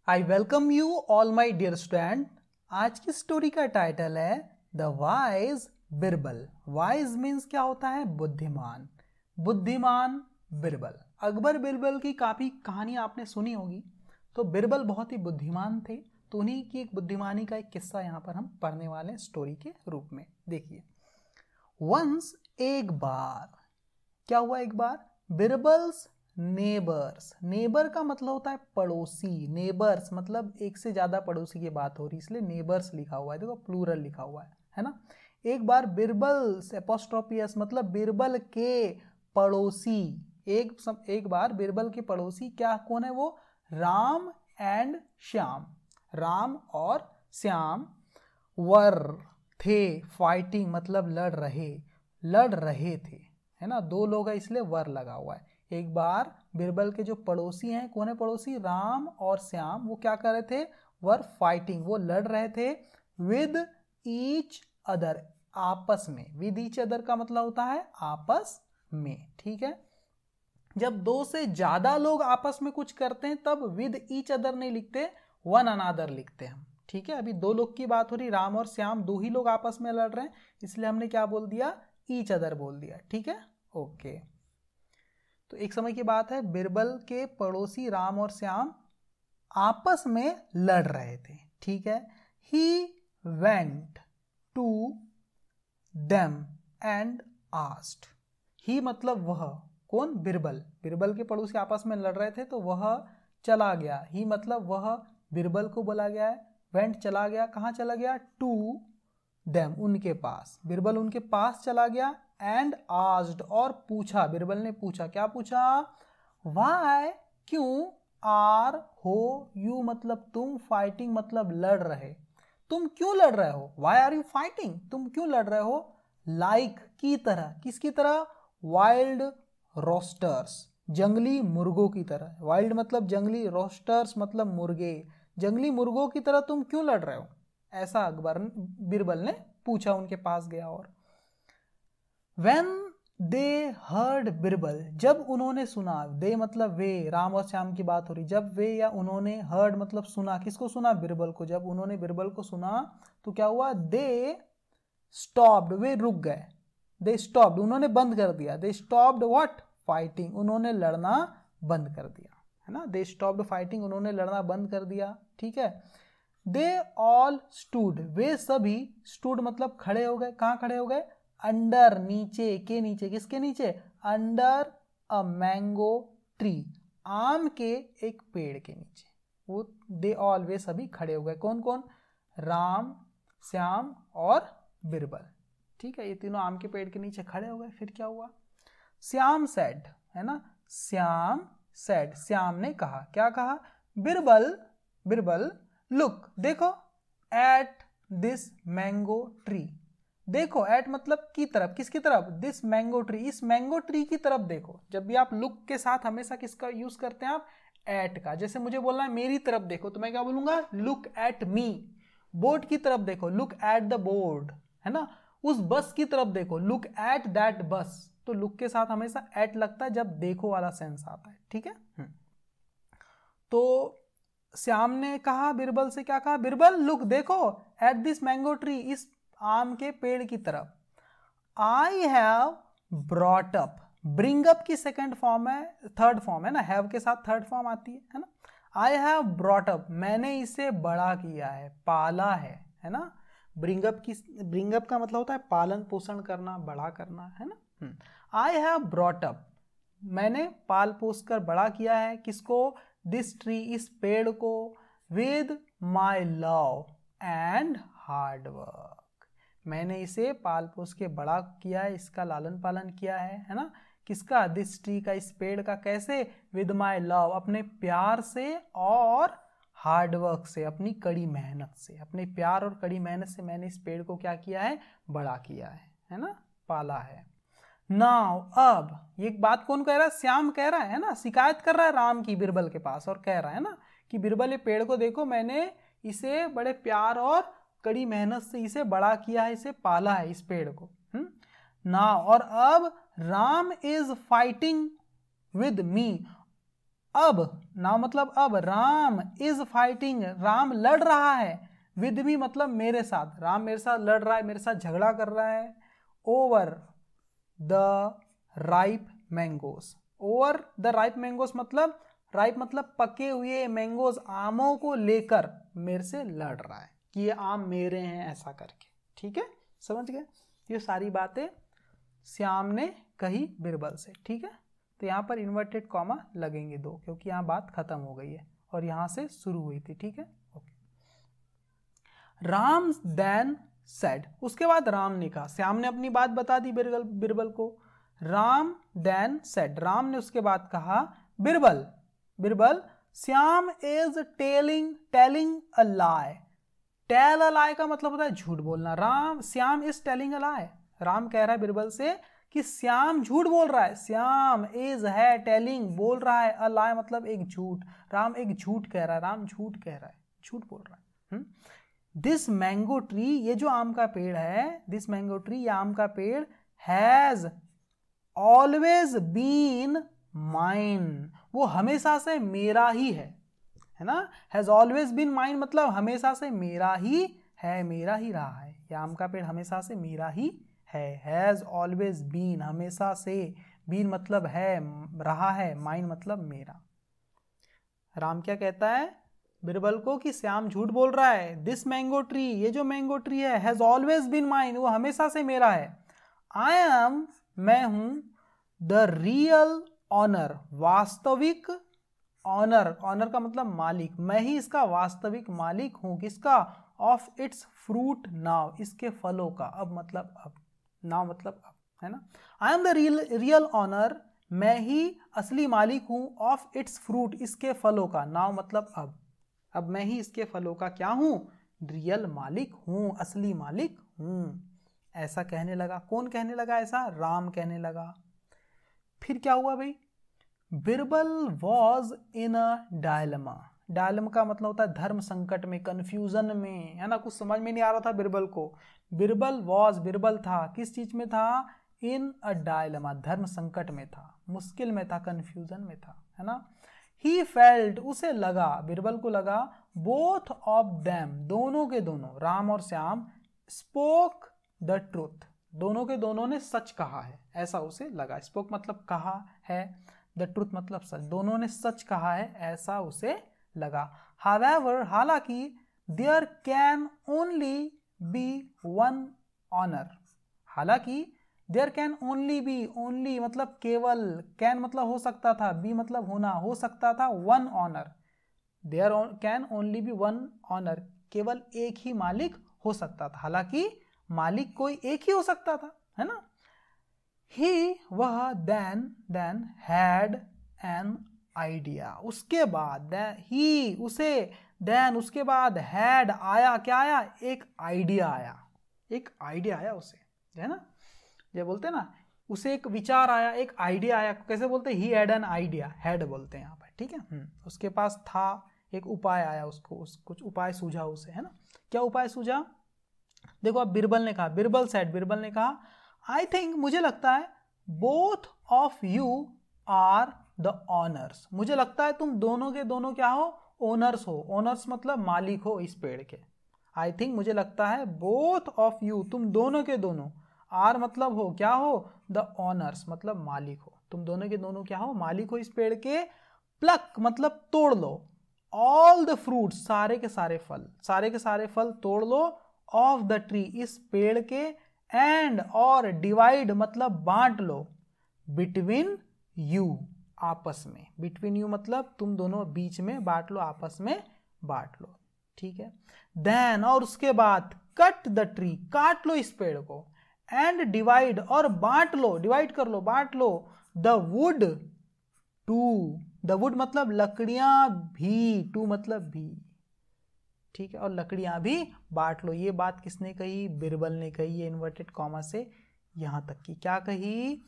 I welcome you all my dear student. आज की story का टाइटल है the wise Birbal. Wise means क्या होता है? बुद्धिमान। बुद्धिमान बिरबल। अकबर बिरबल की काफ़ी कहानी आपने सुनी होगी। तो बिरबल बहुत ही बुद्धिमान थे, तो उन्हीं की एक बुद्धिमानी का एक किस्सा यहाँ पर हम पढ़ने वाले हैं स्टोरी के रूप में। देखिए, वंस एक बार क्या हुआ? एक बार बिरबल्स नेबर्स। नेबर का मतलब होता है पड़ोसी। नेबर्स मतलब एक से ज्यादा पड़ोसी की बात हो रही, इसलिए नेबर्स लिखा हुआ है। देखो प्लूरल लिखा हुआ है ना। एक बार बिरबल्स एपोस्ट्रोफियस मतलब बिरबल के पड़ोसी। एक बार बिरबल के पड़ोसी क्या कौन है? वो राम एंड श्याम। राम और श्याम वर थे फाइटिंग मतलब लड़ रहे थे, है ना। दो लोग है इसलिए वर लगा हुआ है। एक बार बिरबल के जो पड़ोसी हैं, कौन है पड़ोसी? राम और श्याम। वो क्या कर रहे थे? वर फाइटिंग, वो लड़ रहे थे विद ईच अदर, आपस में। विद ईच अदर का मतलब होता है आपस में, ठीक है। जब दो से ज्यादा लोग आपस में कुछ करते हैं तब विद ईच अदर नहीं लिखते, वन अनादर लिखते हैं हम, ठीक है। अभी दो लोग की बात हो रही, राम और श्याम, दो ही लोग आपस में लड़ रहे हैं, इसलिए हमने क्या बोल दिया? ईच अदर बोल दिया, ठीक है। ओके, तो एक समय की बात है, बिरबल के पड़ोसी राम और श्याम आपस में लड़ रहे थे, ठीक है। He went to them and asked. He मतलब वह, कौन? बिरबल। बिरबल के पड़ोसी आपस में लड़ रहे थे तो वह चला गया। ही मतलब वह बिरबल को बोला गया है। वेंट चला गया, कहाँ चला गया? टू देम उनके पास। बिरबल उनके पास चला गया एंड आस्क्ड और पूछा। बिरबल ने पूछा, क्या पूछा? व्हाई क्यों, आर हो यू मतलब तुम, फाइटिंग मतलब लड़ रहे, तुम क्यों लड़ रहे हो? व्हाई आर यू फाइटिंग, तुम क्यों लड़ रहे हो? लाइक की तरह, किसकी तरह? वाइल्ड रोस्टर्स, जंगली मुर्गों की तरह। वाइल्ड मतलब जंगली, रोस्टर्स मतलब मुर्गे, जंगली मुर्गों की तरह तुम क्यों लड़ रहे हो? ऐसा बिरबल ने पूछा, उनके पास गया। और When they heard बिरबल, जब उन्होंने सुना, दे मतलब वे, राम और श्याम की बात हो रही, जब वे या उन्होंने, heard मतलब सुना, किसको सुना? बिरबल को। जब उन्होंने बिरबल को सुना तो क्या हुआ? दे स्टॉप्ड, वे रुक गए। दे स्टॉप्ड, उन्होंने बंद कर दिया। They stopped what? फाइटिंग, उन्होंने लड़ना बंद कर दिया, है ना। दे स्टॉप्ड फाइटिंग, उन्होंने लड़ना बंद कर दिया, ठीक है। दे ऑल स्टूड, वे सभी, स्टूड मतलब खड़े हो गए। कहाँ खड़े हो गए? अंडर, नीचे के नीचे, किसके नीचे? अंडर अ मैंगो ट्री, आम के एक पेड़ के नीचे। वो दे ऑल, वे सभी खड़े हो गए। कौन कौन? राम, श्याम और बिरबल, ठीक है। ये तीनों आम के पेड़ के नीचे खड़े हो गए। फिर क्या हुआ? श्याम सेड, है ना। श्याम सेड, श्याम ने कहा, क्या कहा? बिरबल लुक, देखो, एट दिस मैंगो ट्री। देखो, एट मतलब की तरफ, किसकी तरफ? दिस मैंगो ट्री, इस मैंगो ट्री की तरफ देखो। जब भी आप लुक के साथ हमेशा किसका यूज करते हैं आप? एट का। जैसे मुझे बोलना है मेरी तरफ देखो, तो मैं क्या बोलूंगा? Look at me. बोर्ड की तरफ देखो, लुक एट द बोर्ड, है ना। उस बस की तरफ देखो, लुक एट दैट बस। तो लुक के साथ हमेशा एट लगता है जब देखो वाला सेंस आता है, ठीक है। तो श्याम ने कहा बिरबल से, क्या कहा? बिरबल लुक, देखो, एट दिस मैंगो ट्री, इस आम के पेड़ की तरफ। I have brought up, bring up की सेकेंड फॉर्म है, थर्ड फॉर्म है ना, हैव के साथ थर्ड फॉर्म आती है ना। आई हैव ब्रॉट अप, मैंने इसे बड़ा किया है, पाला है ना। ब्रिंग अप का मतलब होता है पालन पोषण करना, बड़ा करना, है ना। आई हैव ब्रॉट अप, मैंने पाल पोस कर बड़ा किया है, किसको? दिस ट्री, इस पेड़ को, with my love and hard work, मैंने इसे पाल पोस के बड़ा किया है, इसका लालन पालन किया है ना। किसका? दिस ट्री का, इस पेड़ का। कैसे? विद माई लव, अपने प्यार से, और हार्ड वर्क से, अपनी कड़ी मेहनत से। अपने प्यार और कड़ी मेहनत से मैंने इस पेड़ को क्या किया है? बड़ा किया है ना, पाला है। नाउ, अब, ये बात कौन कह रहा है? श्याम कह रहा है ना, शिकायत कर रहा है राम की बिरबल के पास, और कह रहा है ना कि बिरबल ये पेड़ को देखो, मैंने इसे बड़े प्यार और कड़ी मेहनत से इसे बड़ा किया है, इसे पाला है, इस पेड़ को। नाउ, और अब Ram is fighting with me, अब, नाउ मतलब अब, राम इज फाइटिंग, राम लड़ रहा है, विद मी मतलब मेरे साथ, राम मेरे साथ लड़ रहा है, मेरे साथ झगड़ा कर रहा है, over the ripe mangoes, over the ripe mangoes मतलब, राइप मतलब पके हुए मैंगोज, आमों को लेकर मेरे से लड़ रहा है कि ये आम मेरे हैं ऐसा करके। ठीक है, समझ गए? ये सारी बातें श्याम ने कही बिरबल से। ठीक है, तो यहाँ पर इन्वर्टेड कॉमा लगेंगे 2, क्योंकि यहाँ बात खत्म हो गई है और यहाँ से शुरू हुई थी। ठीक है, ओके। राम देन सेड, उसके बाद राम ने कहा, श्याम ने अपनी बात बता दी बिरबल को। राम देन सेड, राम ने उसके बाद कहा, Birbal, Birbal, Shyam is telling a lie. Tell a lie का मतलब होता है झूठ बोलना। Shyam is telling a lie, Ram कह रहा है बिरबल से कि श्याम झूठ बोल रहा है। श्याम इज है टेलिंग बोल रहा है, अ लाई मतलब एक झूठ, राम एक झूठ कह रहा है, राम झूठ कह रहा है, झूठ बोल रहा है। दिस मैंगो ट्री, ये जो आम का पेड़ है, दिस मैंगो ट्री, ये आम का पेड़, हैज ऑलवेज बीन माइन, वो हमेशा से मेरा ही है ना। हैज ऑलवेज बीन माइन मतलब हमेशा से मेरा ही है, मेरा ही रहा है, ये आम का पेड़ हमेशा से मेरा ही है। हैज ऑलवेज बीन हमेशा से, बीन मतलब है, रहा है, माइन मतलब मेरा। राम क्या कहता है बिरबल को कि श्याम झूठ बोल रहा है। दिस मैंगो ट्री, ये जो मैंगो ट्री है, हैज ऑलवेज बीन माइन, वो हमेशा से मेरा है। आई एम, मैं हूं, द रियल ऑनर, वास्तविक ऑनर, ऑनर का मतलब मालिक, मैं ही इसका वास्तविक मालिक हूं। किसका? ऑफ इट्स फ्रूट नाउ, इसके फलों का। अब मतलब अब, नाउ मतलब अब, है ना। I am the real owner, मैं ही असली मालिक हूं, ऑफ इट्स फ्रूट, इसके फलों का। नाउ मतलब अब मैं ही इसके फलों का क्या हूं? रियल मालिक हूं, असली मालिक हूं। ऐसा कहने लगा। कौन कहने लगा ऐसा? राम कहने लगा। फिर क्या हुआ भाई? Birbal was in a dilemma, dilemma का मतलब होता है धर्म संकट में, कंफ्यूजन में, है ना, कुछ समझ में नहीं आ रहा था बिरबल को। बिरबल वॉज, बिरबल था, किस चीज में था? इन अ डायलमा, धर्म संकट में था, मुश्किल में था, कंफ्यूजन में था, है ना। ही फेल्ट, उसे लगा, बिरबल को लगा, बोथ ऑफ देम, दोनों के दोनों, राम और श्याम, स्पोक द ट्रूथ, दोनों के दोनों ने सच कहा है, ऐसा उसे लगा। स्पोक मतलब कहा है, द ट्रूथ मतलब सच, दोनों ने सच कहा है, ऐसा उसे लगा। हावेवर, हालांकि, there can only be one honour, हालांकि, there can only be, only मतलब केवल, कैन मतलब हो सकता था, बी मतलब होना, हो सकता था, one owner, there can only be one owner, केवल एक ही मालिक हो सकता था। हालांकि मालिक कोई एक ही हो सकता था, है ना। ही, वह, देन हैड एन आइडिया, उसके बाद, ही उसे, देन उसके बाद, हैड आया, क्या आया? एक आइडिया आया, एक आइडिया आया उसे, है ना। ये बोलते हैं ना, उसे एक विचार आया, एक आइडिया आया, कैसे बोलते हैं? He had an idea, had बोलते हैं यहाँ पर, ठीक है। उसके पास था, एक उपाय आया उसको, कुछ उपाय सूझा उसे, है ना। क्या उपाय सूझा? देखो अब बिरबल ने कहा, बिरबल सेड, बिरबल ने कहा, आई थिंक, मुझे लगता है, both of you are the owners, मुझे लगता है तुम दोनों के दोनों क्या हो? ओनर्स हो। ओनर्स मतलब मालिक हो इस पेड़ के। आई थिंक, मुझे लगता है, बोथ ऑफ यू, तुम दोनों के दोनों, आर मतलब हो, क्या हो? द ऑनर्स मतलब मालिक हो, तुम दोनों के दोनों क्या हो? मालिक हो इस पेड़ के। प्लक मतलब तोड़ लो, ऑल द फ्रूट, सारे के सारे फल, सारे के सारे फल तोड़ लो, ऑफ द ट्री, इस पेड़ के, एंड और डिवाइड मतलब बांट लो, बिटवीन यू, आपस में, बिटवीन यू मतलब तुम दोनों बीच में, बांट लो, आपस में बांट लो, ठीक है। देन और उसके बाद, कट द ट्री, काट लो इस पेड़ को, एंड डिवाइड और बांट लो, डिवाइड कर लो, बांट लो, the wood too, the wood मतलब लकड़ियां भी, टू मतलब भी, ठीक है, और लकड़ियां भी बांट लो। ये बात किसने कही? बिरबल ने कही, ये इन्वर्टेड कॉमा से यहां तक की। क्या कही?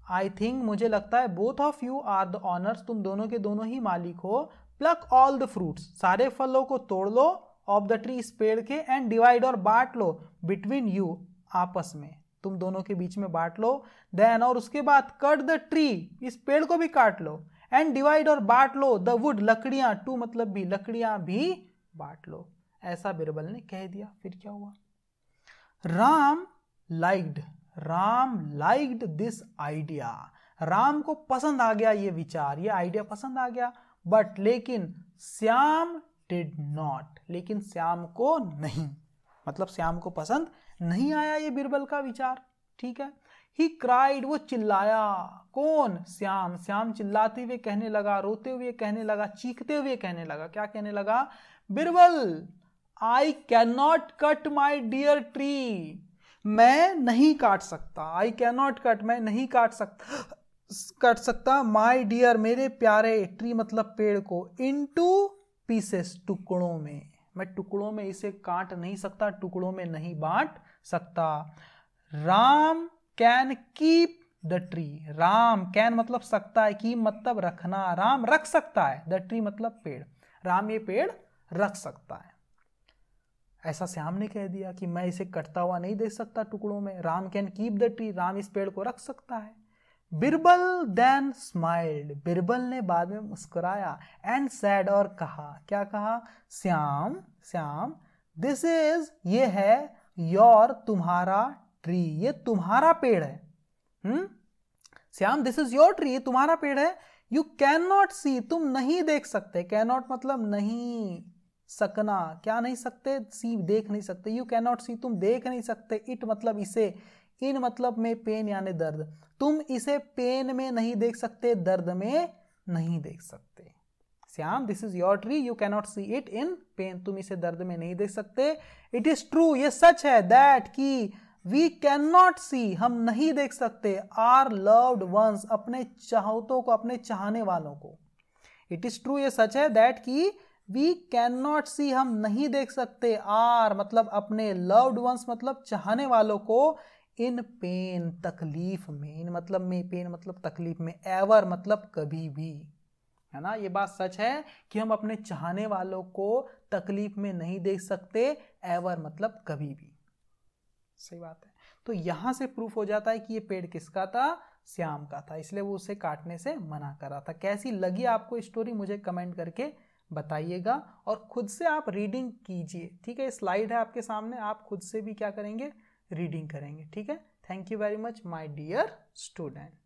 आई थिंक, मुझे लगता है, both of you are the owners, तुम दोनों के दोनों ही मालिक हो। प्लक ऑल द फ्रूट्स, सारे फलों को तोड़ लो, ऑफ द ट्री, इस पेड़ के, एंड डिवाइड और बांट लो, बिटवीन यू, आपस में, तुम दोनों के बीच में बांट लो। देन और उसके बाद, कट द ट्री, इस पेड़ को भी काट लो, एंड डिवाइड और बांट लो द वुड, लकड़ियां, टू मतलब भी, लकड़ियां भी बांट लो। ऐसा बिरबल ने कह दिया। फिर क्या हुआ? Ram liked this idea, Ram को पसंद आ गया ये विचार, ये आइडिया पसंद आ गया। बट लेकिन श्याम डिड नॉट, लेकिन श्याम को नहीं, मतलब श्याम को पसंद नहीं आया ये बिरबल का विचार। ठीक है। ही क्राइड, वो चिल्लाया। कौन? श्याम। श्याम चिल्लाते हुए कहने लगा, रोते हुए कहने लगा, चीखते हुए कहने लगा। क्या कहने लगा? Birbal, I can not cut my dear tree, मैं नहीं काट सकता। आई कैन नॉट कट, मैं नहीं काट सकता माई डियर, मेरे प्यारे, ट्री मतलब पेड़ को, इनटू पीसेस, टुकड़ों में, मैं टुकड़ों में इसे काट नहीं सकता, टुकड़ों में नहीं बांट सकता। Ram can keep the tree, Ram can मतलब सकता है, कीप मतलब रखना, राम रख सकता है, द ट्री मतलब पेड़, राम ये पेड़ रख सकता है। ऐसा श्याम ने कह दिया कि मैं इसे कटता हुआ नहीं देख सकता टुकड़ों में। Ram can keep the tree, Ram इस पेड़ को रख सकता है। बिरबल देन स्माइल्ड, बिरबल ने बाद में मुस्कुराया। एंड सैड, और कहा, क्या कहा? श्याम दिस इज, ये है, योर तुम्हारा ट्री, ये तुम्हारा पेड़ है। Shyam this is your tree, ये तुम्हारा पेड़ है। यू कैन नॉट सी, तुम नहीं देख सकते। कैन नॉट मतलब नहीं सकना, क्या नहीं सकते? सी, देख नहीं सकते। यू कैन नॉट सी, तुम देख नहीं सकते। इट मतलब इसे, इन मतलब में पेन यानी दर्द, तुम इसे पेन में नहीं देख सकते, दर्द में नहीं देख सकते। Shyam this is your tree, you can not see it in pen, तुम इसे दर्द में नहीं देख सकते। इट इज ट्रू, ये सच है, दैट की, वी कैन नॉट सी, हम नहीं देख सकते, आर लव्ड वंस, अपने चाहतों को, अपने चाहने वालों को। इट इज ट्रू, ये सच है, दैट की, वी कैन नॉट सी, हम नहीं देख सकते, आर मतलब अपने, लव्ड वंस मतलब चाहने वालों को, इन पेन तकलीफ में, इन मतलब में, पेन मतलब तकलीफ में, एवर मतलब कभी भी, है ना। ये बात सच है कि हम अपने चाहने वालों को तकलीफ में नहीं देख सकते, एवर मतलब कभी भी। सही बात है। तो यहां से प्रूफ हो जाता है कि ये पेड़ किसका था? श्याम का था, इसलिए वो उसे काटने से मना कर रहा था। कैसी लगी आपको स्टोरी मुझे कमेंट करके बताइएगा, और खुद से आप रीडिंग कीजिए। ठीक है, स्लाइड है आपके सामने, आप खुद से भी क्या करेंगे? रीडिंग करेंगे। ठीक है। Thank you very much my dear student.